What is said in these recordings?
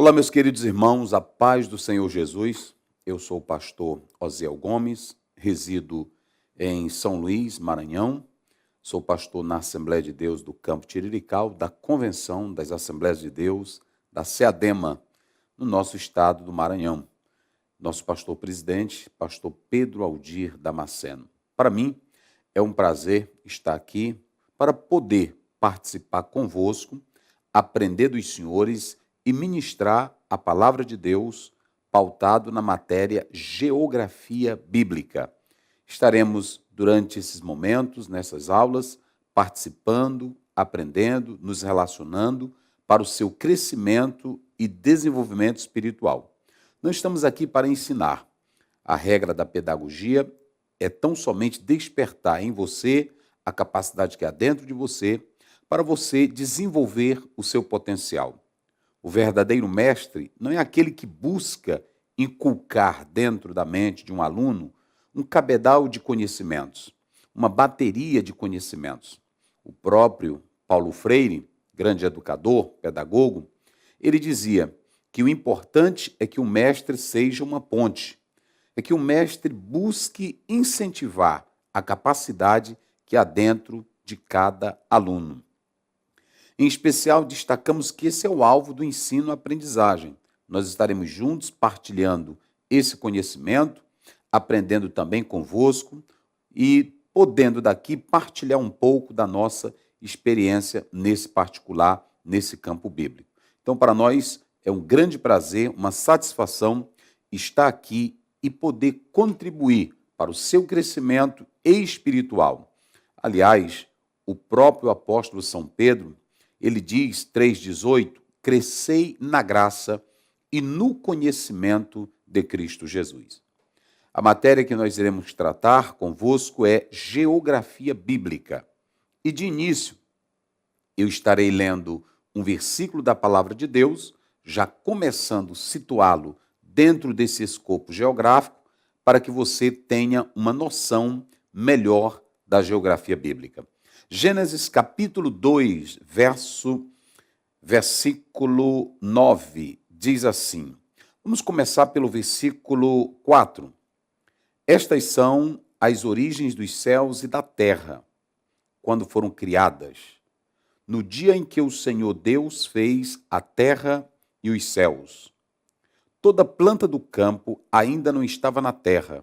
Olá, meus queridos irmãos, a paz do Senhor Jesus. Eu sou o pastor Osiel Gomes, resido em São Luís, Maranhão. Sou pastor na Assembleia de Deus do Campo Tirirical, da Convenção das Assembleias de Deus, da SEADEMA, no nosso estado do Maranhão. Nosso pastor-presidente, pastor Pedro Aldir Damasceno. Para mim, é um prazer estar aqui para poder participar convosco, aprender dos senhores e ministrar a palavra de Deus pautado na matéria Geografia Bíblica. Estaremos, durante esses momentos, nessas aulas, participando, aprendendo, nos relacionando para o seu crescimento e desenvolvimento espiritual. Não estamos aqui para ensinar. A regra da pedagogia é tão somente despertar em você a capacidade que há dentro de você para você desenvolver o seu potencial. O verdadeiro mestre não é aquele que busca inculcar dentro da mente de um aluno um cabedal de conhecimentos, uma bateria de conhecimentos. O próprio Paulo Freire, grande educador, pedagogo, ele dizia que o importante é que o mestre seja uma ponte, é que o mestre busque incentivar a capacidade que há dentro de cada aluno. Em especial, destacamos que esse é o alvo do ensino-aprendizagem. Nós estaremos juntos partilhando esse conhecimento, aprendendo também convosco e podendo daqui partilhar um pouco da nossa experiência nesse particular, nesse campo bíblico. Então, para nós é um grande prazer, uma satisfação estar aqui e poder contribuir para o seu crescimento espiritual. Aliás, o próprio apóstolo São Pedro, ele diz, 3,18, crescei na graça e no conhecimento de Cristo Jesus. A matéria que nós iremos tratar convosco é Geografia Bíblica. E de início, eu estarei lendo um versículo da Palavra de Deus, já começando a situá-lo dentro desse escopo geográfico, para que você tenha uma noção melhor da geografia bíblica. Gênesis capítulo 2, versículo 9, diz assim. Vamos começar pelo versículo 4. Estas são as origens dos céus e da terra, quando foram criadas, no dia em que o Senhor Deus fez a terra e os céus. Toda planta do campo ainda não estava na terra,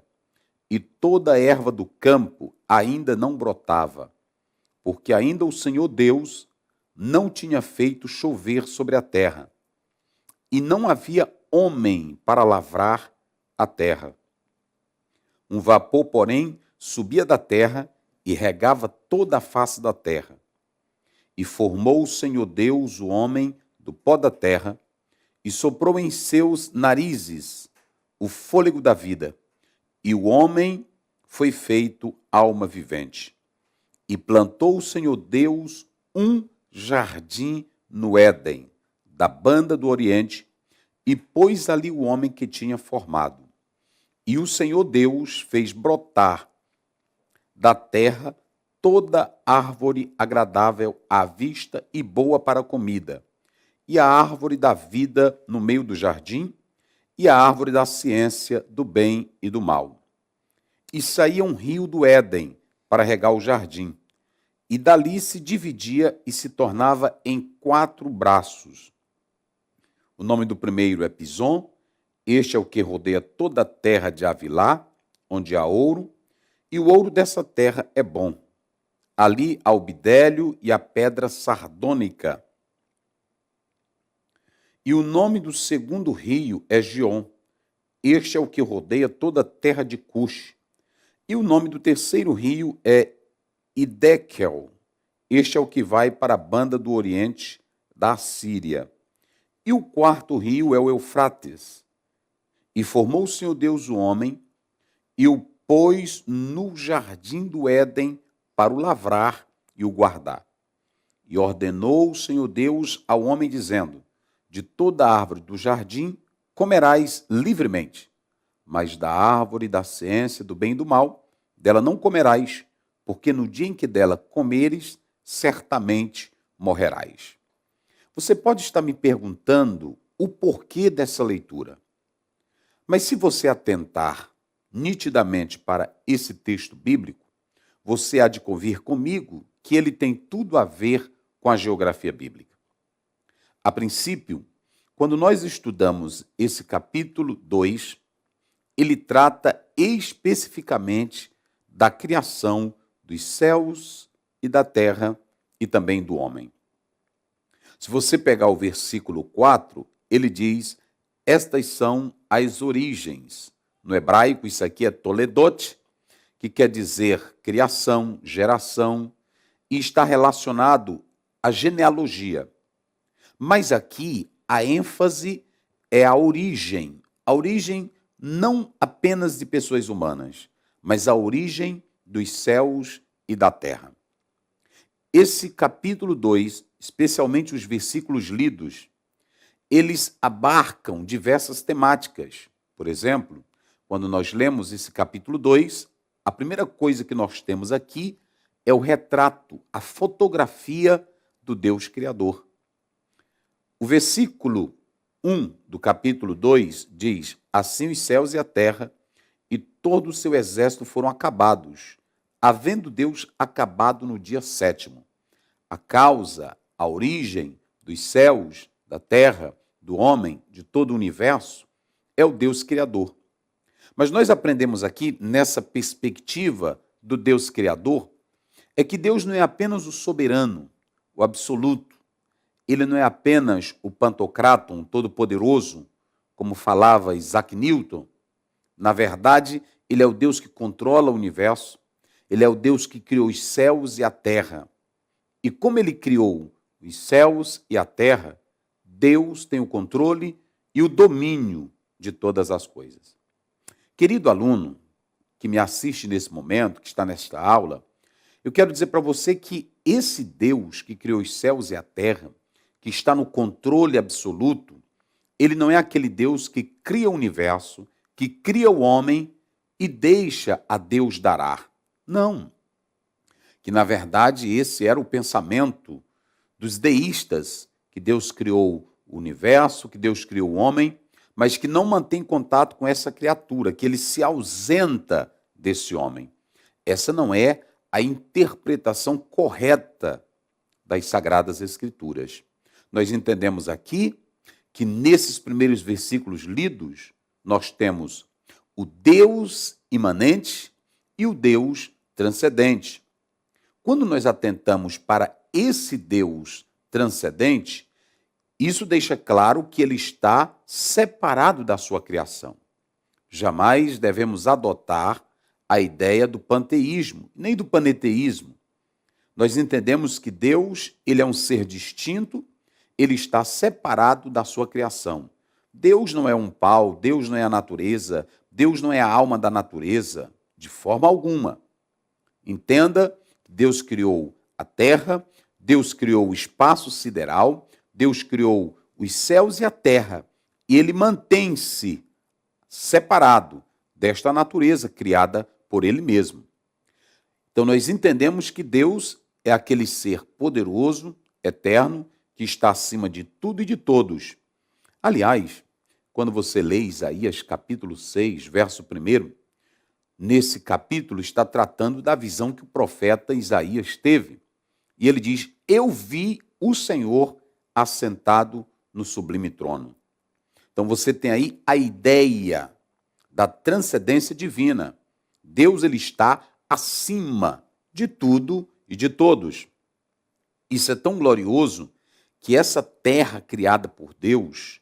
e toda a erva do campo ainda não brotava, porque ainda o Senhor Deus não tinha feito chover sobre a terra, e não havia homem para lavrar a terra. Um vapor, porém, subia da terra e regava toda a face da terra. E formou o Senhor Deus o homem do pó da terra, e soprou em seus narizes o fôlego da vida, e o homem foi feito alma vivente. E plantou o Senhor Deus um jardim no Éden, da banda do Oriente, e pôs ali o homem que tinha formado. E o Senhor Deus fez brotar da terra toda árvore agradável à vista e boa para a comida, e a árvore da vida no meio do jardim, e a árvore da ciência do bem e do mal. E saía um rio do Éden para regar o jardim, e dali se dividia e se tornava em 4 braços. O nome do primeiro é Pison, este é o que rodeia toda a terra de Avilá, onde há ouro, e o ouro dessa terra é bom. Ali há o bidélio e a pedra sardônica. E o nome do segundo rio é Gion, este é o que rodeia toda a terra de Cush. E o nome do terceiro rio é Idekel, este é o que vai para a banda do Oriente da Assíria. E o quarto rio é o Eufrates. E formou o Senhor Deus o homem, e o pôs no jardim do Éden para o lavrar e o guardar. E ordenou o Senhor Deus ao homem, dizendo, de toda árvore do jardim comerás livremente, mas da árvore da ciência do bem e do mal, dela não comerás, porque no dia em que dela comeres, certamente morrerás. Você pode estar me perguntando o porquê dessa leitura. Mas se você atentar nitidamente para esse texto bíblico, você há de convir comigo que ele tem tudo a ver com a geografia bíblica. A princípio, quando nós estudamos esse capítulo 2, ele trata especificamente da criação dos céus e da terra e também do homem. Se você pegar o versículo 4, ele diz: estas são as origens. No hebraico, isso aqui é Toledot, que quer dizer criação, geração, e está relacionado à genealogia. Mas aqui a ênfase é a origem não apenas de pessoas humanas, mas a origem dos céus e da terra. Esse capítulo 2, especialmente os versículos lidos, eles abarcam diversas temáticas. Por exemplo, quando nós lemos esse capítulo 2, a primeira coisa que nós temos aqui é o retrato, a fotografia do Deus Criador. O versículo 1 do capítulo 2 diz: assim os céus e a terra e todo o seu exército foram acabados, havendo Deus acabado no dia sétimo. A causa, a origem dos céus, da terra, do homem, de todo o universo, é o Deus Criador. Mas nós aprendemos aqui, nessa perspectiva do Deus Criador, é que Deus não é apenas o soberano, o absoluto. Ele não é apenas o Pantocraton, todo-poderoso, como falava Isaac Newton. Na verdade, ele é o Deus que controla o universo, ele é o Deus que criou os céus e a terra. E como ele criou os céus e a terra, Deus tem o controle e o domínio de todas as coisas. Querido aluno que me assiste nesse momento, que está nesta aula, eu quero dizer para você que esse Deus que criou os céus e a terra, que está no controle absoluto, ele não é aquele Deus que cria o universo, que cria o homem e deixa a Deus dará. Não. Que, na verdade, esse era o pensamento dos deístas, que Deus criou o universo, que Deus criou o homem, mas que não mantém contato com essa criatura, que ele se ausenta desse homem. Essa não é a interpretação correta das Sagradas Escrituras. Nós entendemos aqui que nesses primeiros versículos lidos, nós temos o Deus imanente e o Deus transcendente. Quando nós atentamos para esse Deus transcendente, isso deixa claro que ele está separado da sua criação. Jamais devemos adotar a ideia do panteísmo, nem do paneteísmo. Nós entendemos que Deus, ele é um ser distinto, ele está separado da sua criação. Deus não é um pau, Deus não é a natureza, Deus não é a alma da natureza, de forma alguma. Entenda que Deus criou a terra, Deus criou o espaço sideral, Deus criou os céus e a terra, e ele mantém-se separado desta natureza criada por ele mesmo. Então nós entendemos que Deus é aquele ser poderoso, eterno, que está acima de tudo e de todos. Aliás, quando você lê Isaías capítulo 6, verso 1, nesse capítulo está tratando da visão que o profeta Isaías teve. E ele diz: eu vi o Senhor assentado no sublime trono. Então você tem aí a ideia da transcendência divina. Deus, ele está acima de tudo e de todos. Isso é tão glorioso que essa terra criada por Deus,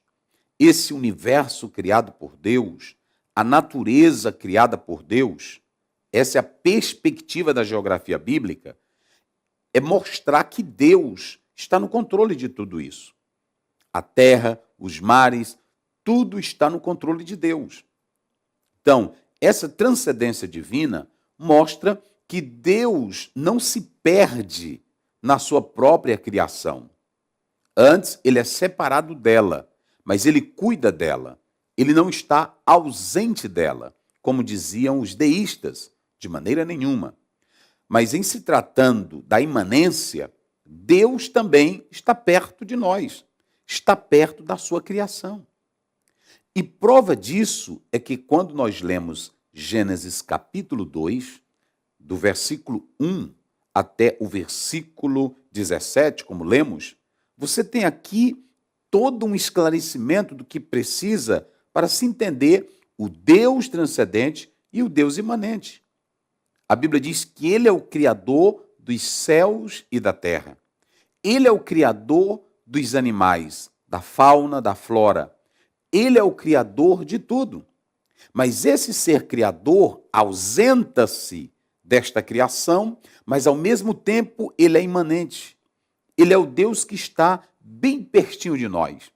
esse universo criado por Deus, a natureza criada por Deus, essa é a perspectiva da geografia bíblica, é mostrar que Deus está no controle de tudo isso. A terra, os mares, tudo está no controle de Deus. Então, essa transcendência divina mostra que Deus não se perde na sua própria criação. Antes, ele é separado dela, mas ele cuida dela. Ele não está ausente dela, como diziam os deístas, de maneira nenhuma. Mas em se tratando da imanência, Deus também está perto de nós. está perto da sua criação. E prova disso é que quando nós lemos Gênesis capítulo 2, do versículo 1 até o versículo 17, como lemos, você tem aqui todo um esclarecimento do que precisa para se entender o Deus transcendente e o Deus imanente. A Bíblia diz que Ele é o Criador dos céus e da terra. Ele é o Criador dos animais, da fauna, da flora. Ele é o Criador de tudo. Mas esse ser Criador ausenta-se desta criação, mas ao mesmo tempo Ele é imanente. Ele é o Deus que está bem pertinho de nós.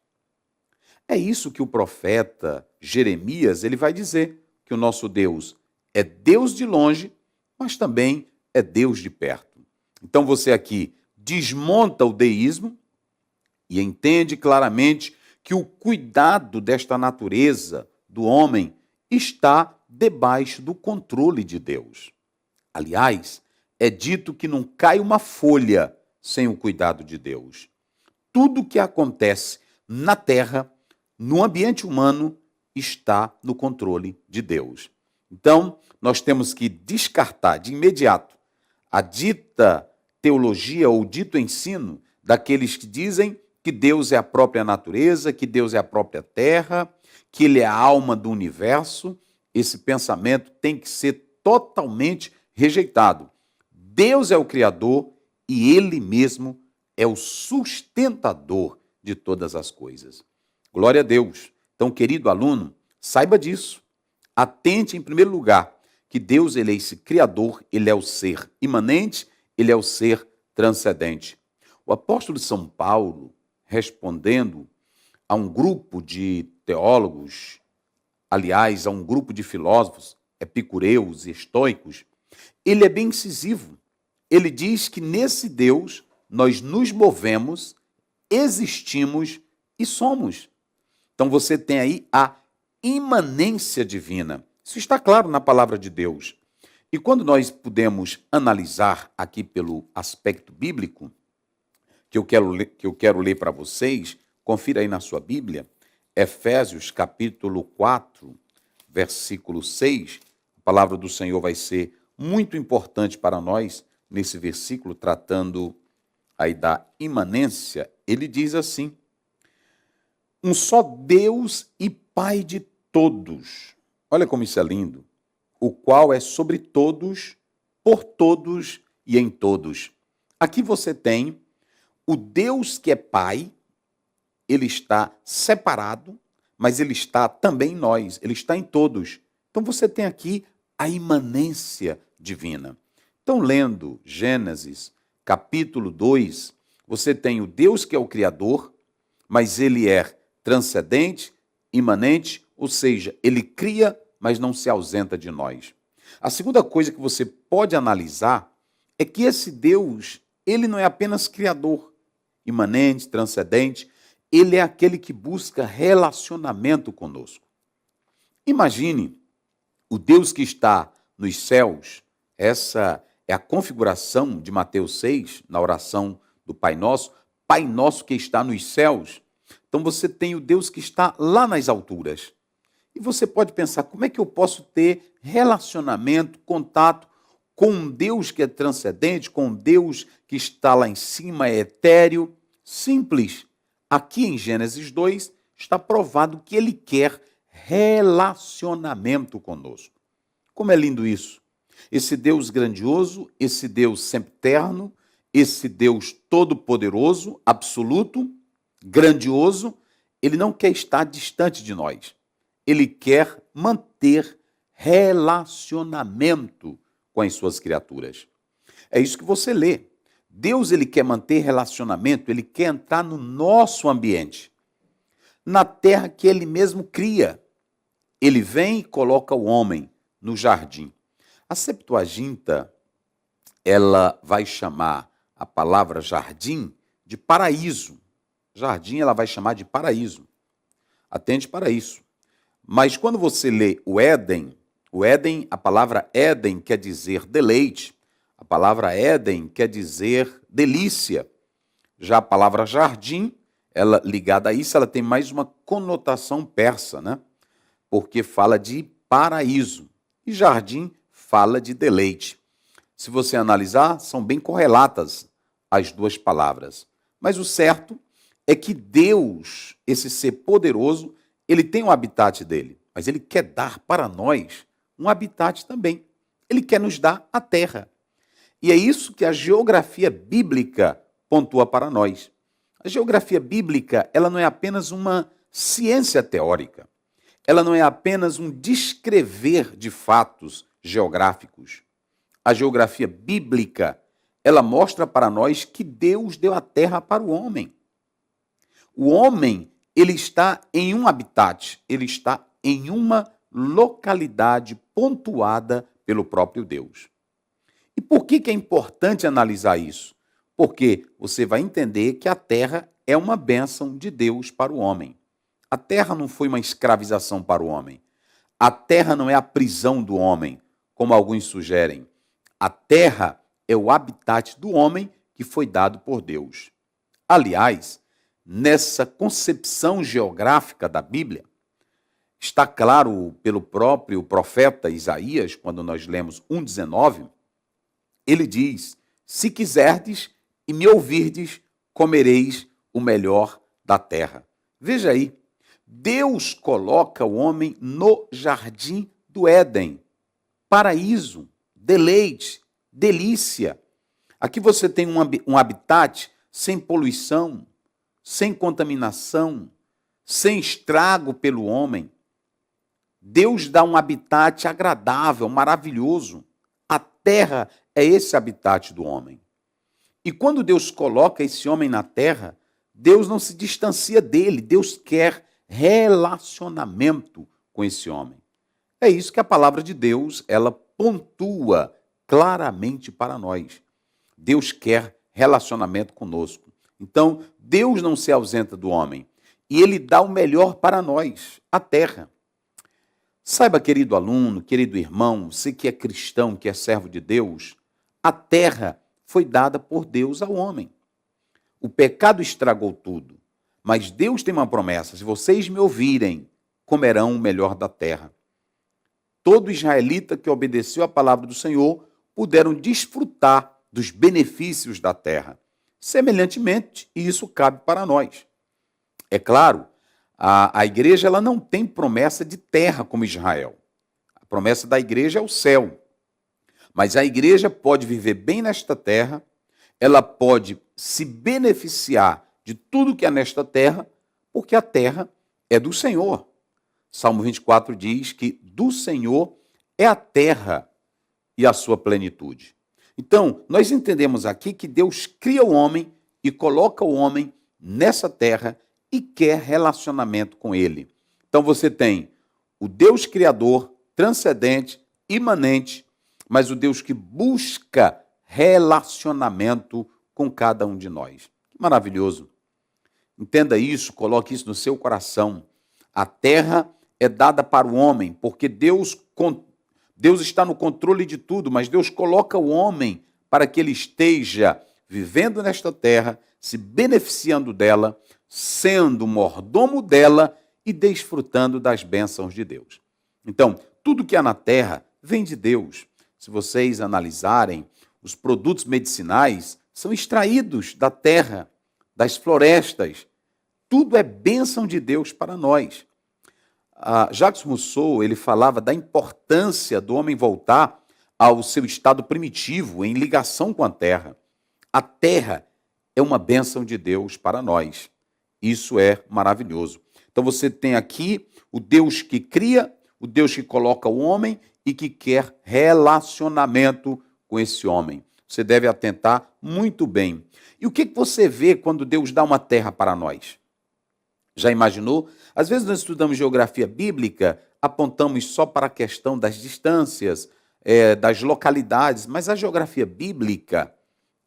É isso que o profeta Jeremias ele vai dizer, que o nosso Deus é Deus de longe, mas também é Deus de perto. Então você aqui desmonta o deísmo e entende claramente que o cuidado desta natureza do homem está debaixo do controle de Deus. Aliás, é dito que não cai uma folha sem o cuidado de Deus. Tudo que acontece na terra, no ambiente humano, está no controle de Deus. Então, nós temos que descartar de imediato a dita teologia ou dito ensino daqueles que dizem que Deus é a própria natureza, que Deus é a própria terra, que Ele é a alma do universo. Esse pensamento tem que ser totalmente rejeitado. Deus é o Criador e Ele mesmo é o sustentador de todas as coisas. Glória a Deus. Então, querido aluno, saiba disso. Atente, em primeiro lugar, que Deus ele é esse Criador, Ele é o ser imanente, Ele é o ser transcendente. O apóstolo São Paulo, respondendo a um grupo de teólogos, aliás, a um grupo de filósofos, epicureus e estoicos, ele é bem incisivo. Ele diz que nesse Deus nós nos movemos, existimos e somos. Então você tem aí a imanência divina. Isso está claro na palavra de Deus. E quando nós podemos analisar aqui pelo aspecto bíblico, que eu quero ler para vocês, confira aí na sua Bíblia, Efésios capítulo 4, versículo 6, a palavra do Senhor vai ser muito importante para nós nesse versículo, tratando aí da imanência. Ele diz assim: um só Deus e Pai de todos. Olha como isso é lindo. O qual é sobre todos, por todos e em todos. Aqui você tem o Deus que é Pai, ele está separado, mas ele está também em nós, ele está em todos. Então você tem aqui a imanência divina. Então, lendo Gênesis, capítulo 2, você tem o Deus que é o Criador, mas ele é transcendente, imanente, ou seja, ele cria, mas não se ausenta de nós. A segunda coisa que você pode analisar é que esse Deus, ele não é apenas criador, imanente, transcendente, ele é aquele que busca relacionamento conosco. Imagine o Deus que está nos céus, essa é a configuração de Mateus 6, na oração do Pai Nosso que está nos céus. Então você tem o Deus que está lá nas alturas. E você pode pensar, como é que eu posso ter relacionamento, contato com um Deus que é transcendente, com um Deus que está lá em cima, é etéreo? Simples. Aqui em Gênesis 2 está provado que ele quer relacionamento conosco. Como é lindo isso. Esse Deus grandioso, esse Deus sempiterno, esse Deus todo-poderoso, absoluto, grandioso, ele não quer estar distante de nós. Ele quer manter relacionamento com as suas criaturas. É isso que você lê. Deus ele quer manter relacionamento, ele quer entrar no nosso ambiente, na terra que ele mesmo cria. Ele vem e coloca o homem no jardim. A Septuaginta, ela vai chamar a palavra jardim de paraíso. Jardim ela vai chamar de paraíso. Atente para isso. Mas quando você lê o Éden, a palavra Éden quer dizer deleite, a palavra Éden quer dizer delícia. Já a palavra jardim, ela ligada a isso, ela tem mais uma conotação persa, né? Porque fala de paraíso. E jardim fala de deleite. Se você analisar, são bem correlatas as duas palavras. Mas o certo é que Deus, esse ser poderoso, ele tem um habitat dele, mas ele quer dar para nós um habitat também. Ele quer nos dar a terra. E é isso que a geografia bíblica pontua para nós. A geografia bíblica, ela não é apenas uma ciência teórica. Ela não é apenas um descrever de fatos geográficos. A geografia bíblica, ela mostra para nós que Deus deu a terra para o homem. O homem, ele está em um habitat, ele está em uma localidade pontuada pelo próprio Deus. E por que é importante analisar isso? Porque você vai entender que a terra é uma bênção de Deus para o homem. A terra não foi uma escravização para o homem. A terra não é a prisão do homem, como alguns sugerem. A terra é o habitat do homem que foi dado por Deus. Aliás, nessa concepção geográfica da Bíblia, está claro pelo próprio profeta Isaías, quando nós lemos 1,19, ele diz: se quiserdes e me ouvirdes, comereis o melhor da terra. Veja aí, Deus coloca o homem no jardim do Éden, paraíso, deleite, delícia. Aqui você tem um habitat sem poluição, sem contaminação, sem estrago pelo homem. Deus dá um habitat agradável, maravilhoso. A terra é esse habitat do homem. E quando Deus coloca esse homem na terra, Deus não se distancia dele, Deus quer relacionamento com esse homem. É isso que a palavra de Deus, ela pontua claramente para nós. Deus quer relacionamento conosco. Então, Deus não se ausenta do homem. E ele dá o melhor para nós, a terra. Saiba, querido aluno, querido irmão, você que é cristão, que é servo de Deus, a terra foi dada por Deus ao homem. O pecado estragou tudo. Mas Deus tem uma promessa: se vocês me ouvirem, comerão o melhor da terra. Todo israelita que obedeceu à palavra do Senhor puderam desfrutar dos benefícios da terra. Semelhantemente, isso cabe para nós. É claro, a igreja ela não tem promessa de terra como Israel. A promessa da igreja é o céu. Mas a igreja pode viver bem nesta terra, ela pode se beneficiar de tudo que há nesta terra, porque a terra é do Senhor. Salmo 24 diz que do Senhor é a terra e a sua plenitude. Então, nós entendemos aqui que Deus cria o homem e coloca o homem nessa terra e quer relacionamento com ele. Então você tem o Deus criador, transcendente, imanente, mas o Deus que busca relacionamento com cada um de nós. Que maravilhoso. Entenda isso, coloque isso no seu coração. A terra é dada para o homem, porque Deus está no controle de tudo, mas Deus coloca o homem para que ele esteja vivendo nesta terra, se beneficiando dela, sendo mordomo dela e desfrutando das bênçãos de Deus. Então, tudo que há na terra vem de Deus. Se vocês analisarem, os produtos medicinais são extraídos da terra, das florestas. Tudo é bênção de Deus para nós. Jacques Rousseau, ele falava da importância do homem voltar ao seu estado primitivo, em ligação com a terra. A terra é uma bênção de Deus para nós. Isso é maravilhoso. Então você tem aqui o Deus que cria, o Deus que coloca o homem e que quer relacionamento com esse homem. Você deve atentar muito bem. E o que você vê quando Deus dá uma terra para nós? Já imaginou? Às vezes nós estudamos geografia bíblica, apontamos só para a questão das distâncias, das localidades, mas a geografia bíblica,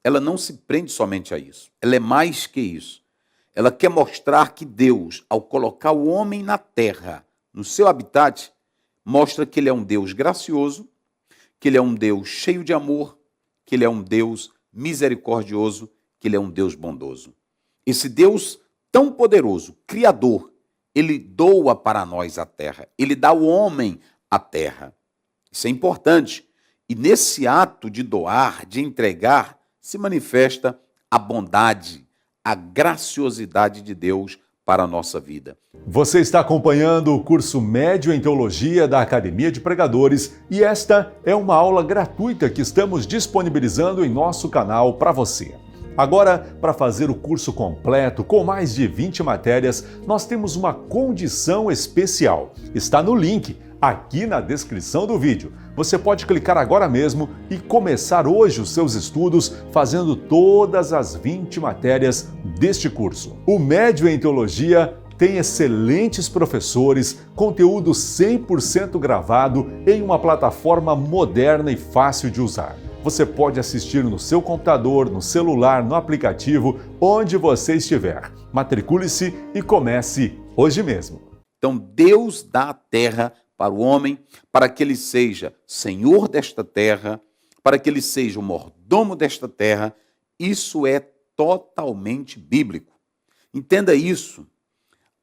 ela não se prende somente a isso. Ela é mais que isso. Ela quer mostrar que Deus, ao colocar o homem na terra, no seu habitat, mostra que ele é um Deus gracioso, que ele é um Deus cheio de amor, que ele é um Deus misericordioso, que ele é um Deus bondoso. Esse Deus tão poderoso, Criador, ele doa para nós a terra, ele dá ao homem a terra. Isso é importante. E nesse ato de doar, de entregar, se manifesta a bondade, a graciosidade de Deus para a nossa vida. Você está acompanhando o curso médio em Teologia da Academia de Pregadores e esta é uma aula gratuita que estamos disponibilizando em nosso canal para você. Agora, para fazer o curso completo, com mais de 20 matérias, nós temos uma condição especial. Está no link aqui na descrição do vídeo. Você pode clicar agora mesmo e começar hoje os seus estudos fazendo todas as 20 matérias deste curso. O Médio em Teologia tem excelentes professores, conteúdo 100% gravado em uma plataforma moderna e fácil de usar. Você pode assistir no seu computador, no celular, no aplicativo, onde você estiver. Matricule-se e comece hoje mesmo. Então Deus dá a terra para o homem, para que ele seja senhor desta terra, para que ele seja o mordomo desta terra. Isso é totalmente bíblico. Entenda isso.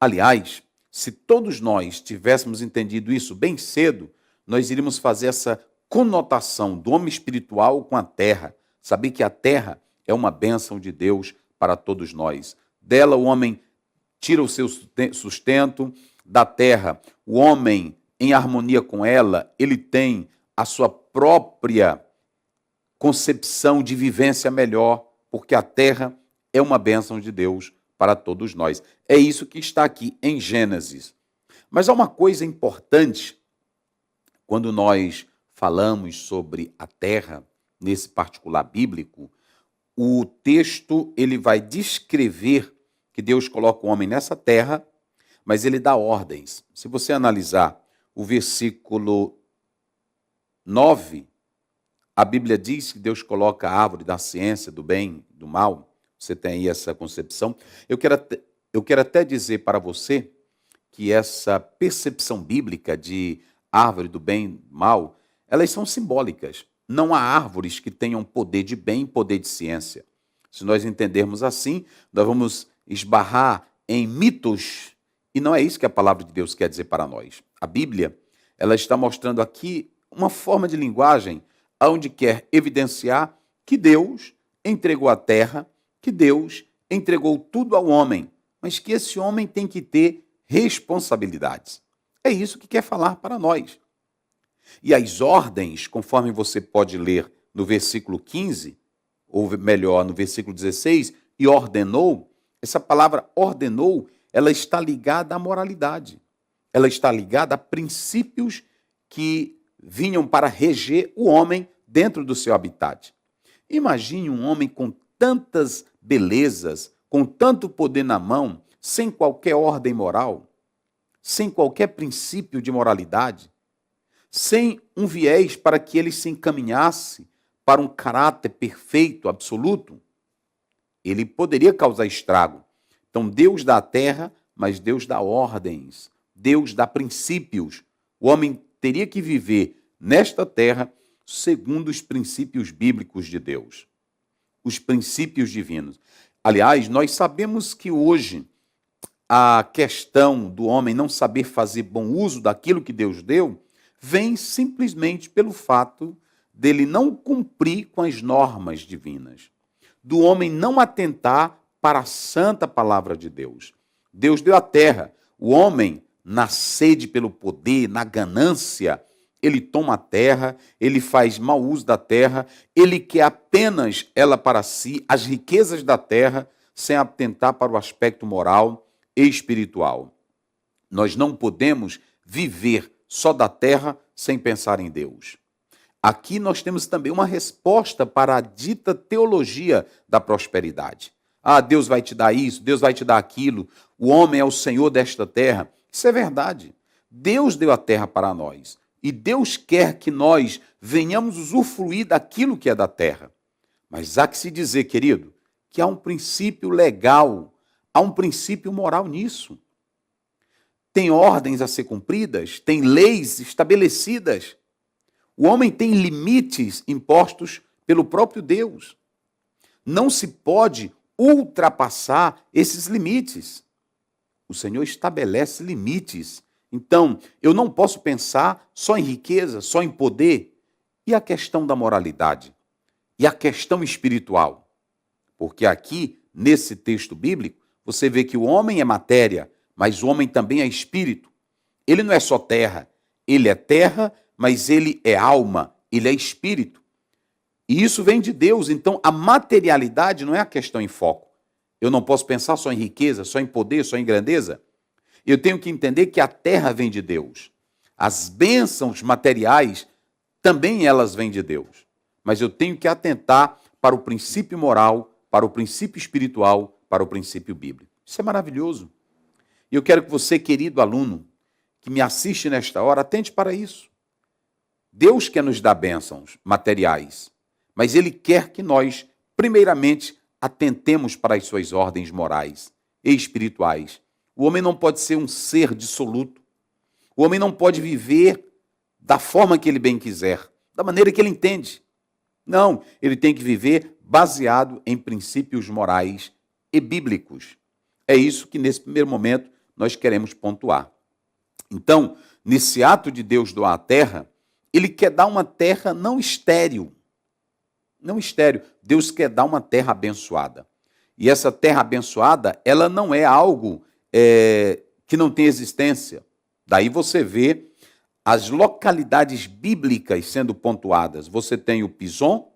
Aliás, se todos nós tivéssemos entendido isso bem cedo, nós iríamos fazer essa conotação do homem espiritual com a terra. Saber que a terra é uma bênção de Deus para todos nós. Dela o homem tira o seu sustento, da terra o homem, em harmonia com ela, ele tem a sua própria concepção de vivência melhor, porque a terra é uma bênção de Deus para todos nós. É isso que está aqui em Gênesis. Mas há uma coisa importante quando nós falamos sobre a terra, nesse particular bíblico. O texto ele vai descrever que Deus coloca o homem nessa terra, mas ele dá ordens. Se você analisar o versículo 9, a Bíblia diz que Deus coloca a árvore da ciência, do bem e do mal. Você tem aí essa concepção. Eu quero até dizer para você que essa percepção bíblica de árvore do bem e do mal, elas são simbólicas. Não há árvores que tenham poder de bem e poder de ciência. Se nós entendermos assim, nós vamos esbarrar em mitos. E não é isso que a palavra de Deus quer dizer para nós. A Bíblia, ela está mostrando aqui uma forma de linguagem onde quer evidenciar que Deus entregou a terra, que Deus entregou tudo ao homem, mas que esse homem tem que ter responsabilidades. É isso que quer falar para nós. E as ordens, conforme você pode ler no versículo 15, ou melhor, no versículo 16, e ordenou, essa palavra ordenou, ela está ligada à moralidade. Ela está ligada a princípios que vinham para reger o homem dentro do seu habitat. Imagine um homem com tantas belezas, com tanto poder na mão, sem qualquer ordem moral, sem qualquer princípio de moralidade, sem um viés para que ele se encaminhasse para um caráter perfeito, absoluto. Ele poderia causar estrago. Então Deus dá a terra, mas Deus dá ordens, Deus dá princípios. O homem teria que viver nesta terra segundo os princípios bíblicos de Deus, os princípios divinos. Aliás, nós sabemos que hoje a questão do homem não saber fazer bom uso daquilo que Deus deu vem simplesmente pelo fato dele não cumprir com as normas divinas, do homem não atentar para a santa palavra de Deus. Deus deu a terra. O homem, na sede pelo poder, na ganância, ele toma a terra, ele faz mau uso da terra, ele quer apenas ela para si, as riquezas da terra, sem atentar para o aspecto moral e espiritual. Nós não podemos viver só da terra sem pensar em Deus. Aqui nós temos também uma resposta para a dita teologia da prosperidade. Ah, Deus vai te dar isso, Deus vai te dar aquilo, o homem é o Senhor desta terra. Isso é verdade. Deus deu a terra para nós e Deus quer que nós venhamos usufruir daquilo que é da terra. Mas há que se dizer, querido, que há um princípio legal, há um princípio moral nisso. Tem ordens a ser cumpridas, tem leis estabelecidas. O homem tem limites impostos pelo próprio Deus. Não se pode ultrapassar esses limites. O Senhor estabelece limites. Então, eu não posso pensar só em riqueza, só em poder. E a questão da moralidade? E a questão espiritual? Porque aqui, nesse texto bíblico, você vê que o homem é matéria, mas o homem também é espírito. Ele não é só terra. Ele é terra, mas ele é alma, ele é espírito. E isso vem de Deus. Então, a materialidade não é a questão em foco. Eu não posso pensar só em riqueza, só em poder, só em grandeza. Eu tenho que entender que a terra vem de Deus. As bênçãos materiais também elas vêm de Deus. Mas eu tenho que atentar para o princípio moral, para o princípio espiritual, para o princípio bíblico. Isso é maravilhoso. E eu quero que você, querido aluno, que me assiste nesta hora, atente para isso. Deus quer nos dar bênçãos materiais, mas Ele quer que nós, primeiramente, atentemos para as suas ordens morais e espirituais. O homem não pode ser um ser dissoluto. O homem não pode viver da forma que ele bem quiser, da maneira que ele entende. Não, ele tem que viver baseado em princípios morais e bíblicos. É isso que, nesse primeiro momento, nós queremos pontuar. Então, nesse ato de Deus doar a terra, Ele quer dar uma terra não estéril. Não estéril. Deus quer dar uma terra abençoada. E essa terra abençoada, ela não é algo que não tem existência. Daí você vê as localidades bíblicas sendo pontuadas. Você tem o Pison,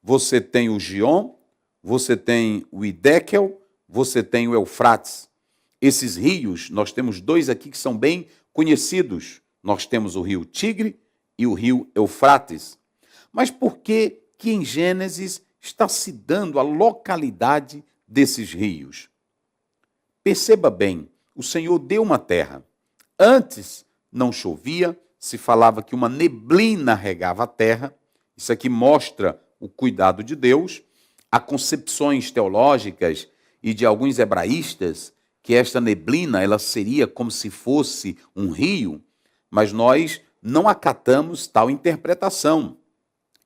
você tem o Gion, você tem o Hiddekel, você tem o Eufrates. Esses rios, nós temos dois aqui que são bem conhecidos. Nós temos o rio Tigre e o rio Eufrates. Mas por que em Gênesis está se dando a localidade desses rios? Perceba bem, o Senhor deu uma terra. Antes não chovia, se falava que uma neblina regava a terra. Isso aqui mostra o cuidado de Deus. Há concepções teológicas e de alguns hebraístas que esta neblina ela seria como se fosse um rio, mas nós não acatamos tal interpretação.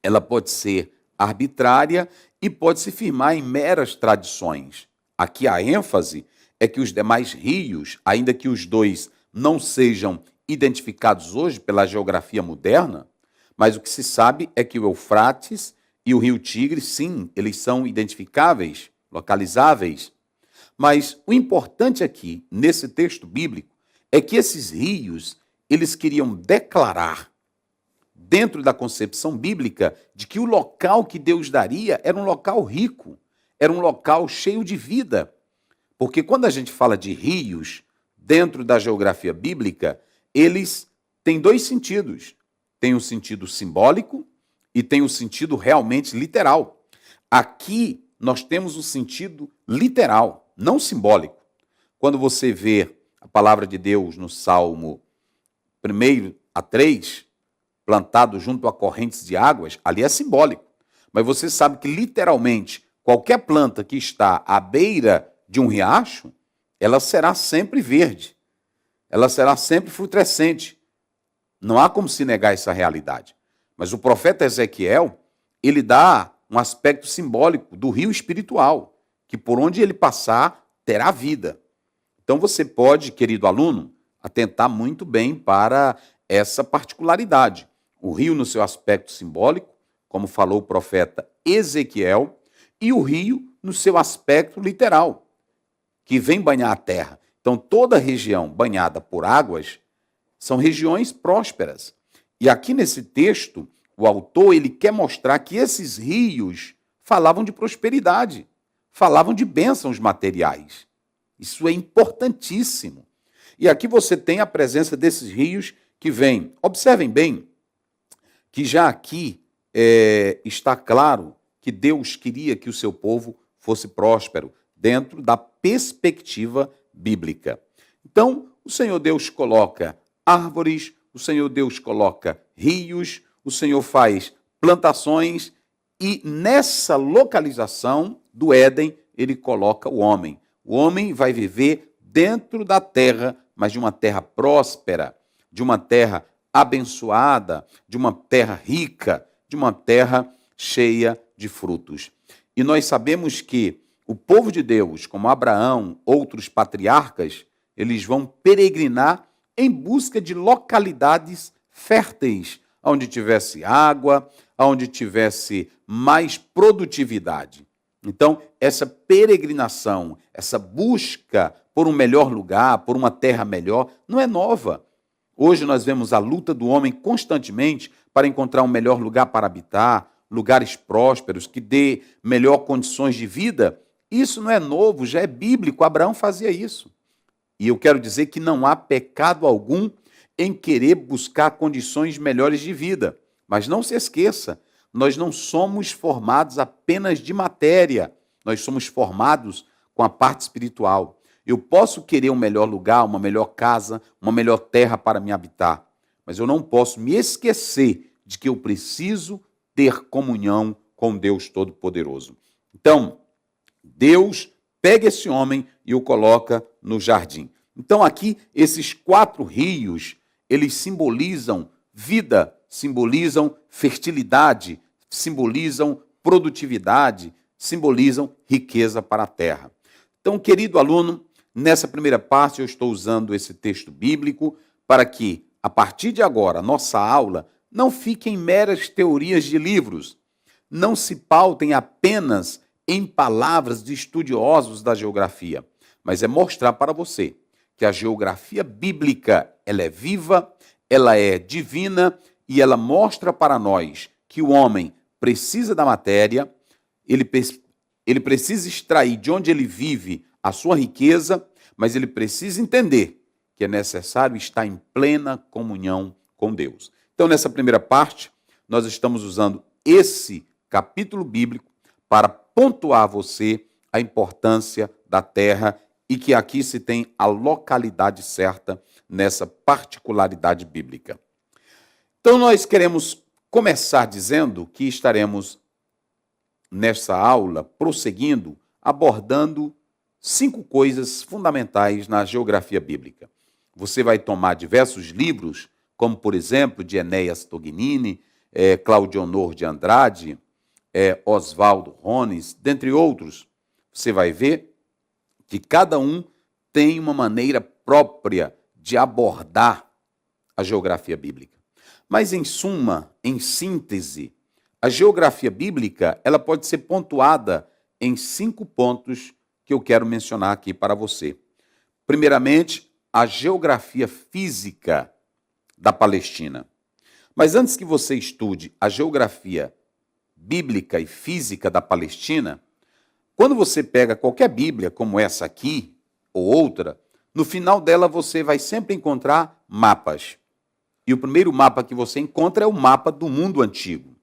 Ela pode ser arbitrária e pode se firmar em meras tradições. Aqui a ênfase é que os demais rios, ainda que os dois não sejam identificados hoje pela geografia moderna, mas o que se sabe é que o Eufrates e o rio Tigre, sim, eles são identificáveis, localizáveis. Mas o importante aqui, nesse texto bíblico, é que esses rios, eles queriam declarar, dentro da concepção bíblica, de que o local que Deus daria era um local rico, era um local cheio de vida. Porque quando a gente fala de rios, dentro da geografia bíblica, eles têm dois sentidos. Tem o sentido simbólico e tem o sentido realmente literal. Aqui nós temos o sentido literal, não simbólico. Quando você vê a palavra de Deus no Salmo 1-3, plantado junto a correntes de águas, ali é simbólico. Mas você sabe que literalmente qualquer planta que está à beira de um riacho, ela será sempre verde. Ela será sempre frutescente. Não há como se negar essa realidade. Mas o profeta Ezequiel, ele dá um aspecto simbólico do rio espiritual, que por onde ele passar, terá vida. Então você pode, querido aluno, atentar muito bem para essa particularidade. O rio no seu aspecto simbólico, como falou o profeta Ezequiel, e o rio no seu aspecto literal, que vem banhar a terra. Então, toda região banhada por águas são regiões prósperas. E aqui nesse texto, o autor ele quer mostrar que esses rios falavam de prosperidade, falavam de bênçãos materiais. Isso é importantíssimo. E aqui você tem a presença desses rios que vêm. Observem bem que já aqui está claro que Deus queria que o seu povo fosse próspero, dentro da perspectiva bíblica. Então, o Senhor Deus coloca árvores, o Senhor Deus coloca rios, o Senhor faz plantações e nessa localização do Éden, ele coloca o homem. O homem vai viver dentro da terra, mas de uma terra próspera, de uma terra abençoada, de uma terra rica, de uma terra cheia de frutos. E nós sabemos que o povo de Deus, como Abraão, outros patriarcas, eles vão peregrinar em busca de localidades férteis, onde tivesse água, onde tivesse mais produtividade. Então, essa peregrinação, essa busca por um melhor lugar, por uma terra melhor, não é nova. Hoje nós vemos a luta do homem constantemente para encontrar um melhor lugar para habitar, lugares prósperos, que dê melhor condições de vida. Isso não é novo, já é bíblico. Abraão fazia isso. E eu quero dizer que não há pecado algum em querer buscar condições melhores de vida. Mas não se esqueça, nós não somos formados apenas de matéria, nós somos formados com a parte espiritual. Eu posso querer um melhor lugar, uma melhor casa, uma melhor terra para me habitar, mas eu não posso me esquecer de que eu preciso ter comunhão com Deus Todo-Poderoso. Então, Deus pega esse homem e o coloca no jardim. Então, aqui, esses 4 rios, eles simbolizam vida, simbolizam fertilidade, simbolizam produtividade, simbolizam riqueza para a terra. Então, querido aluno, nessa primeira parte eu estou usando esse texto bíblico para que, a partir de agora, nossa aula não fique em meras teorias de livros, não se pautem apenas em palavras de estudiosos da geografia, mas é mostrar para você que a geografia bíblica ela é viva, ela é divina e ela mostra para nós que o homem precisa da matéria, ele precisa extrair de onde ele vive a sua riqueza, mas ele precisa entender que é necessário estar em plena comunhão com Deus. Então, nessa primeira parte, nós estamos usando esse capítulo bíblico para pontuar a você a importância da terra e que aqui se tem a localidade certa nessa particularidade bíblica. Então, nós queremos começar dizendo que estaremos, nessa aula, prosseguindo, abordando 5 coisas fundamentais na geografia bíblica. Você vai tomar diversos livros, como, por exemplo, de Enéas Tognini, Claudionor de Andrade, Oswaldo Rones, dentre outros. Você vai ver que cada um tem uma maneira própria de abordar a geografia bíblica. Mas, em suma, em síntese, a geografia bíblica ela pode ser pontuada em 5 pontos que eu quero mencionar aqui para você. Primeiramente, a geografia física da Palestina. Mas antes que você estude a geografia bíblica e física da Palestina, quando você pega qualquer Bíblia, como essa aqui, ou outra, no final dela você vai sempre encontrar mapas. E o primeiro mapa que você encontra é o mapa do mundo antigo.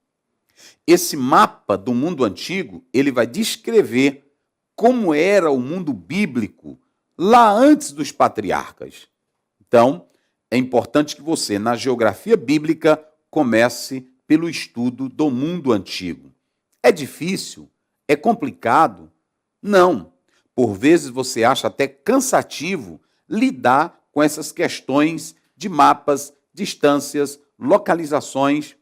Esse mapa do mundo antigo, ele vai descrever como era o mundo bíblico lá antes dos patriarcas. Então, é importante que você, na geografia bíblica, comece pelo estudo do mundo antigo. É difícil? É complicado? Não. Por vezes você acha até cansativo lidar com essas questões de mapas, distâncias, localizações,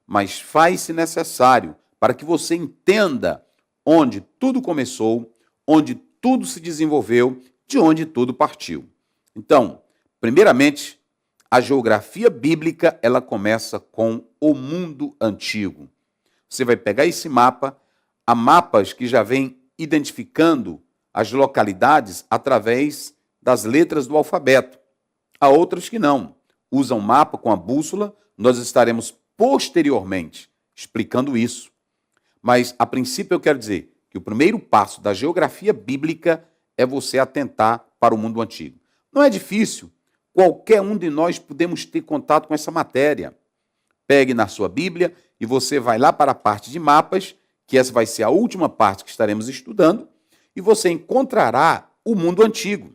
mas faz-se necessário para que você entenda onde tudo começou, onde tudo se desenvolveu, de onde tudo partiu. Então, primeiramente, a geografia bíblica, ela começa com o mundo antigo. Você vai pegar esse mapa, há mapas que já vêm identificando as localidades através das letras do alfabeto. Há outros que não. Usam mapa com a bússola, nós estaremos posteriormente explicando isso. Mas, a princípio, eu quero dizer que o primeiro passo da geografia bíblica é você atentar para o mundo antigo. Não é difícil. Qualquer um de nós podemos ter contato com essa matéria. Pegue na sua Bíblia e você vai lá para a parte de mapas, que essa vai ser a última parte que estaremos estudando, e você encontrará o mundo antigo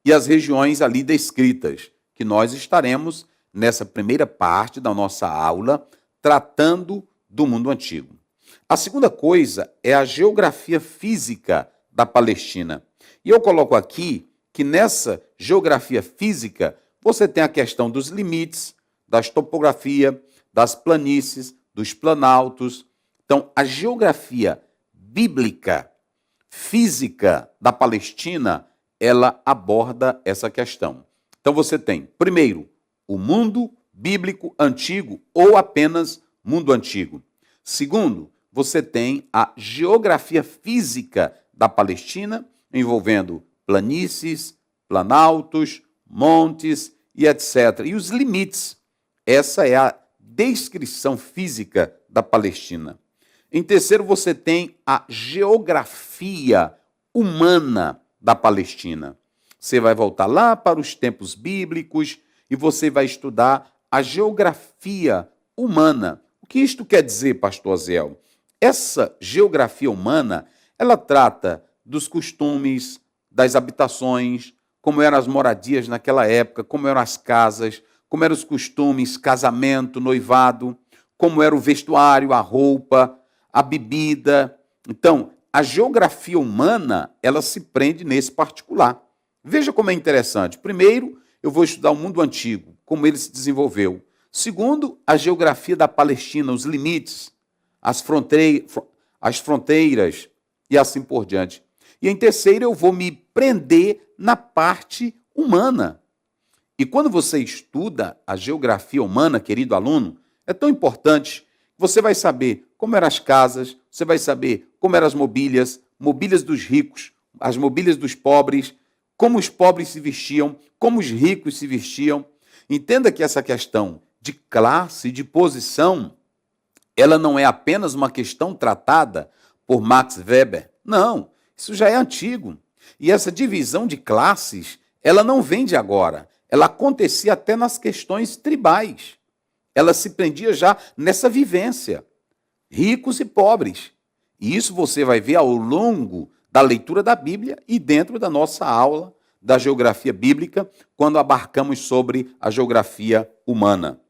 e as regiões ali descritas, que nós estaremos, nessa primeira parte da nossa aula, tratando do mundo antigo. A segunda coisa é a geografia física da Palestina. E eu coloco aqui que nessa geografia física você tem a questão dos limites, das topografias, das planícies, dos planaltos. Então, a geografia bíblica, física da Palestina, ela aborda essa questão. Então você tem, primeiro, o mundo bíblico antigo ou apenas mundo antigo. Segundo, você tem a geografia física da Palestina, envolvendo planícies, planaltos, montes e etc. E os limites. Essa é a descrição física da Palestina. Em terceiro, você tem a geografia humana da Palestina. Você vai voltar lá para os tempos bíblicos e você vai estudar a geografia humana. O que isto quer dizer, pastor Aziel? Essa geografia humana, ela trata dos costumes, das habitações, como eram as moradias naquela época, como eram as casas, como eram os costumes, casamento, noivado, como era o vestuário, a roupa, a bebida. Então, a geografia humana, ela se prende nesse particular. Veja como é interessante. Primeiro, eu vou estudar o mundo antigo, como ele se desenvolveu. Segundo, a geografia da Palestina, os limites, as fronteiras e assim por diante. E em terceiro, eu vou me prender na parte humana. E quando você estuda a geografia humana, querido aluno, é tão importante. Você vai saber como eram as casas, você vai saber como eram as mobílias, mobílias dos ricos, as mobílias dos pobres, como os pobres se vestiam, como os ricos se vestiam. Entenda que essa questão de classe, de posição, ela não é apenas uma questão tratada por Max Weber. Não, isso já é antigo. E essa divisão de classes, ela não vem de agora. Ela acontecia até nas questões tribais. Ela se prendia já nessa vivência. Ricos e pobres. E isso você vai ver ao longo da leitura da Bíblia e dentro da nossa aula da geografia bíblica, quando abarcamos sobre a geografia humana.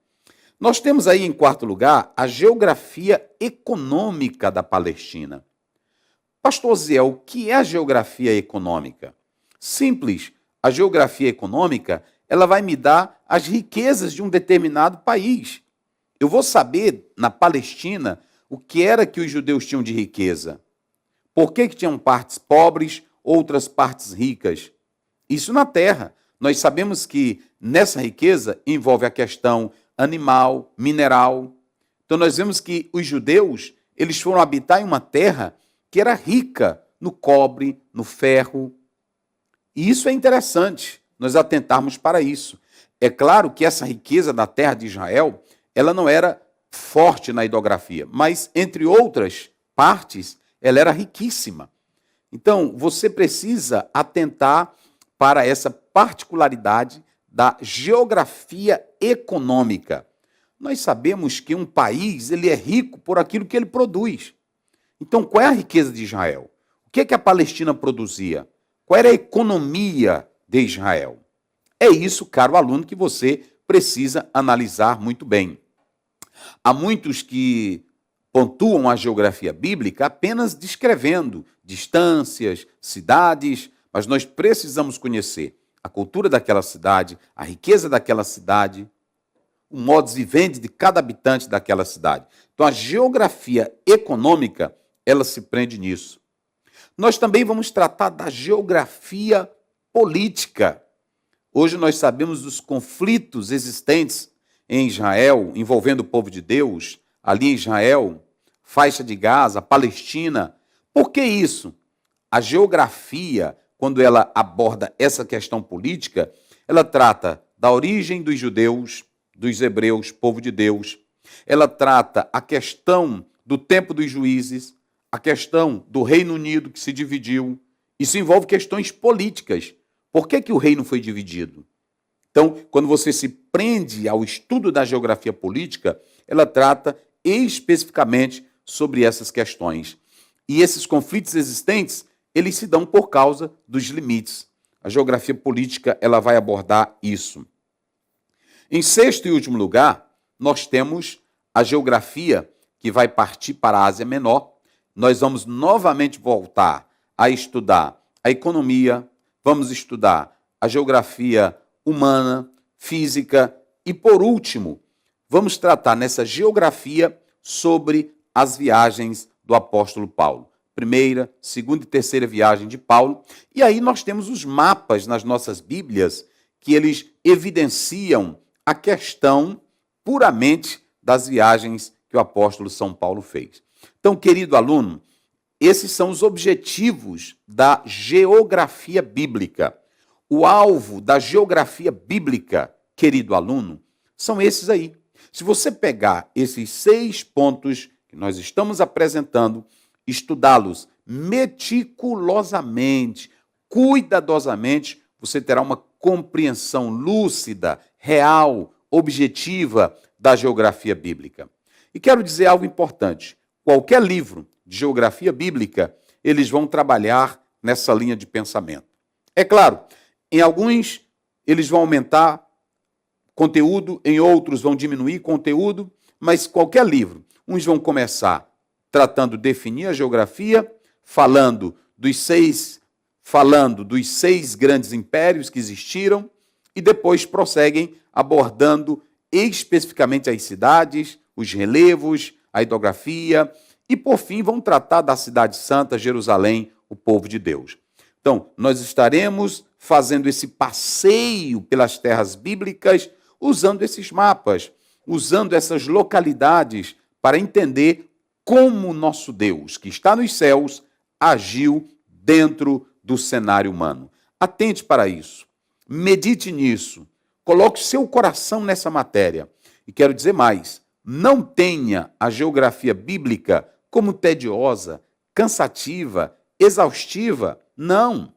Nós temos aí, em quarto lugar, a geografia econômica da Palestina. Pastor Zé, o que é a geografia econômica? Simples. A geografia econômica, ela vai me dar as riquezas de um determinado país. Eu vou saber, na Palestina, o que era que os judeus tinham de riqueza. Por que tinham partes pobres, outras partes ricas? Isso na terra. Nós sabemos que nessa riqueza envolve a questão animal, mineral. Então nós vemos que os judeus, eles foram habitar em uma terra que era rica no cobre, no ferro. E isso é interessante, nós atentarmos para isso. É claro que essa riqueza da terra de Israel, ela não era forte na hidrografia, mas, entre outras partes, ela era riquíssima. Então, você precisa atentar para essa particularidade da geografia econômica. Nós sabemos que um país ele é rico por aquilo que ele produz. Então, qual é a riqueza de Israel? O que é que a Palestina produzia? Qual era a economia de Israel? É isso, caro aluno, que você precisa analisar muito bem. Há muitos que pontuam a geografia bíblica apenas descrevendo distâncias, cidades, mas nós precisamos conhecer a cultura daquela cidade, a riqueza daquela cidade, o modus vivendi de cada habitante daquela cidade. Então, a geografia econômica, ela se prende nisso. Nós também vamos tratar da geografia política. Hoje nós sabemos dos conflitos existentes em Israel, envolvendo o povo de Deus, ali em Israel, faixa de Gaza, Palestina. Por que isso? A geografia, quando ela aborda essa questão política, ela trata da origem dos judeus, dos hebreus, povo de Deus. Ela trata a questão do tempo dos juízes, a questão do Reino Unido que se dividiu. Isso envolve questões políticas. Por que o reino foi dividido? Então, quando você se prende ao estudo da geografia política, ela trata especificamente sobre essas questões. E esses conflitos existentes, eles se dão por causa dos limites. A geografia política, ela vai abordar isso. Em sexto e último lugar, nós temos a geografia que vai partir para a Ásia Menor. Nós vamos novamente voltar a estudar a economia, vamos estudar a geografia humana, física e, por último, vamos tratar nessa geografia sobre as viagens do apóstolo Paulo. primeira, segunda e terceira viagem de Paulo. E aí nós temos os mapas nas nossas Bíblias que eles evidenciam a questão puramente das viagens que o apóstolo São Paulo fez. Então, querido aluno, esses são os objetivos da geografia bíblica. O alvo da geografia bíblica, querido aluno, são esses aí. Se você pegar esses 6 pontos que nós estamos apresentando, estudá-los meticulosamente, cuidadosamente, você terá uma compreensão lúcida, real, objetiva da geografia bíblica. E quero dizer algo importante. Qualquer livro de geografia bíblica, eles vão trabalhar nessa linha de pensamento. É claro, em alguns eles vão aumentar conteúdo, em outros vão diminuir conteúdo, mas qualquer livro, uns vão começar tratando de definir a geografia, falando dos seis grandes impérios que existiram, e depois prosseguem abordando especificamente as cidades, os relevos, a hidrografia, e por fim vão tratar da cidade santa, Jerusalém, o povo de Deus. Então, nós estaremos fazendo esse passeio pelas terras bíblicas, usando esses mapas, usando essas localidades para entender como o nosso Deus, que está nos céus, agiu dentro do cenário humano. Atente para isso, medite nisso, coloque seu coração nessa matéria. E quero dizer mais, não tenha a geografia bíblica como tediosa, cansativa, exaustiva. Não.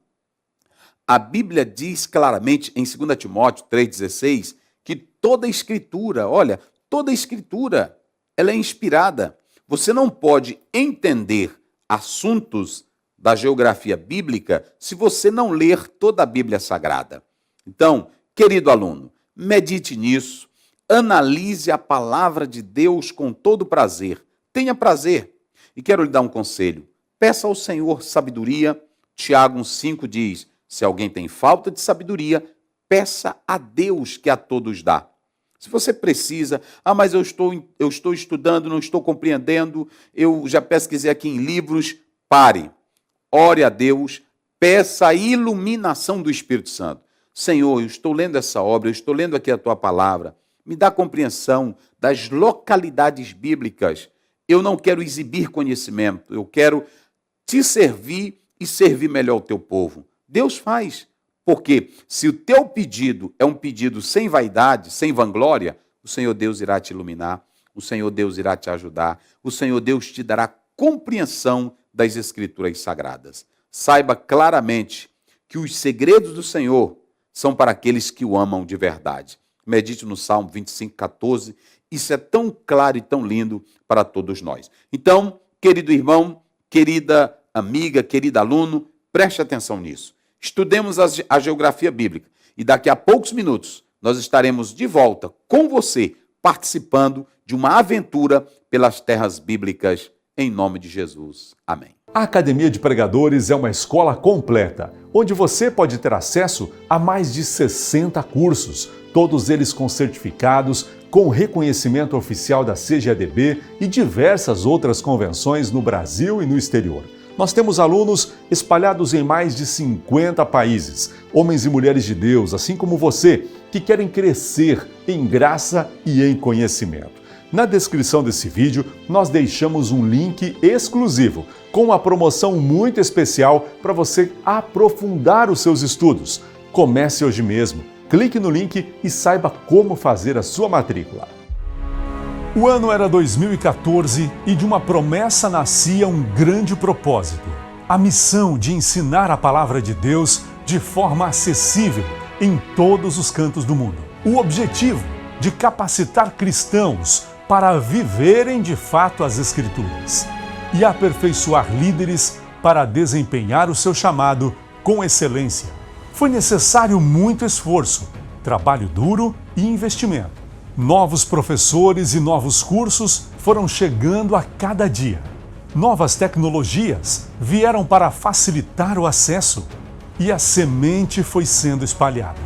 A Bíblia diz claramente em 2 Timóteo 3,16 que toda escritura, toda escritura, ela é inspirada. Você não pode entender assuntos da geografia bíblica se você não ler toda a Bíblia Sagrada. Então, querido aluno, medite nisso, analise a palavra de Deus com todo prazer. Tenha prazer. E quero lhe dar um conselho. Peça ao Senhor sabedoria. Tiago 1,5 diz, se alguém tem falta de sabedoria, peça a Deus que a todos dá. Se você precisa, mas eu estou estudando, não estou compreendendo, eu já pesquisei aqui em livros, pare. Ore a Deus, peça a iluminação do Espírito Santo. Senhor, eu estou lendo essa obra, eu estou lendo aqui a tua palavra. Me dá compreensão das localidades bíblicas. Eu não quero exibir conhecimento, eu quero te servir e servir melhor o teu povo. Deus faz, porque se o teu pedido é um pedido sem vaidade, sem vanglória, o Senhor Deus irá te iluminar, o Senhor Deus irá te ajudar, o Senhor Deus te dará compreensão das Escrituras Sagradas. Saiba claramente que os segredos do Senhor são para aqueles que o amam de verdade. Medite no Salmo 25,14. Isso é tão claro e tão lindo para todos nós. Então, querido irmão, querida amiga, querido aluno, preste atenção nisso. Estudemos a geografia bíblica e daqui a poucos minutos nós estaremos de volta com você, participando de uma aventura pelas terras bíblicas, em nome de Jesus. Amém. A Academia de Pregadores é uma escola completa, onde você pode ter acesso a mais de 60 cursos, todos eles com certificados, com reconhecimento oficial da CGADB e diversas outras convenções no Brasil e no exterior. Nós temos alunos espalhados em mais de 50 países, homens e mulheres de Deus, assim como você, que querem crescer em graça e em conhecimento. Na descrição desse vídeo, nós deixamos um link exclusivo com uma promoção muito especial para você aprofundar os seus estudos. Comece hoje mesmo. Clique no link e saiba como fazer a sua matrícula. O ano era 2014 e de uma promessa nascia um grande propósito: a missão de ensinar a palavra de Deus de forma acessível em todos os cantos do mundo. O objetivo de capacitar cristãos para viverem de fato as Escrituras e aperfeiçoar líderes para desempenhar o seu chamado com excelência. Foi necessário muito esforço, trabalho duro e investimento. Novos professores e novos cursos foram chegando a cada dia. Novas tecnologias vieram para facilitar o acesso e a semente foi sendo espalhada.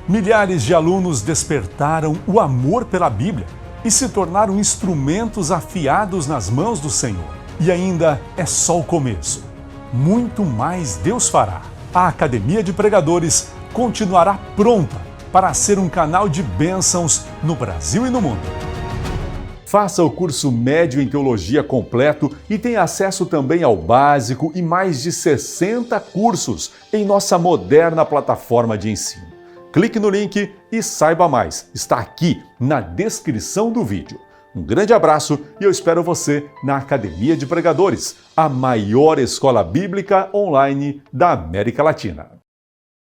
Milhares de alunos despertaram o amor pela Bíblia e se tornaram instrumentos afiados nas mãos do Senhor. E ainda é só o começo. Muito mais Deus fará. A Academia de Pregadores continuará pronta para ser um canal de bênçãos no Brasil e no mundo. Faça o curso médio em teologia completo e tenha acesso também ao básico e mais de 60 cursos em nossa moderna plataforma de ensino. Clique no link e saiba mais. Está aqui na descrição do vídeo. Um grande abraço e eu espero você na Academia de Pregadores, a maior escola bíblica online da América Latina.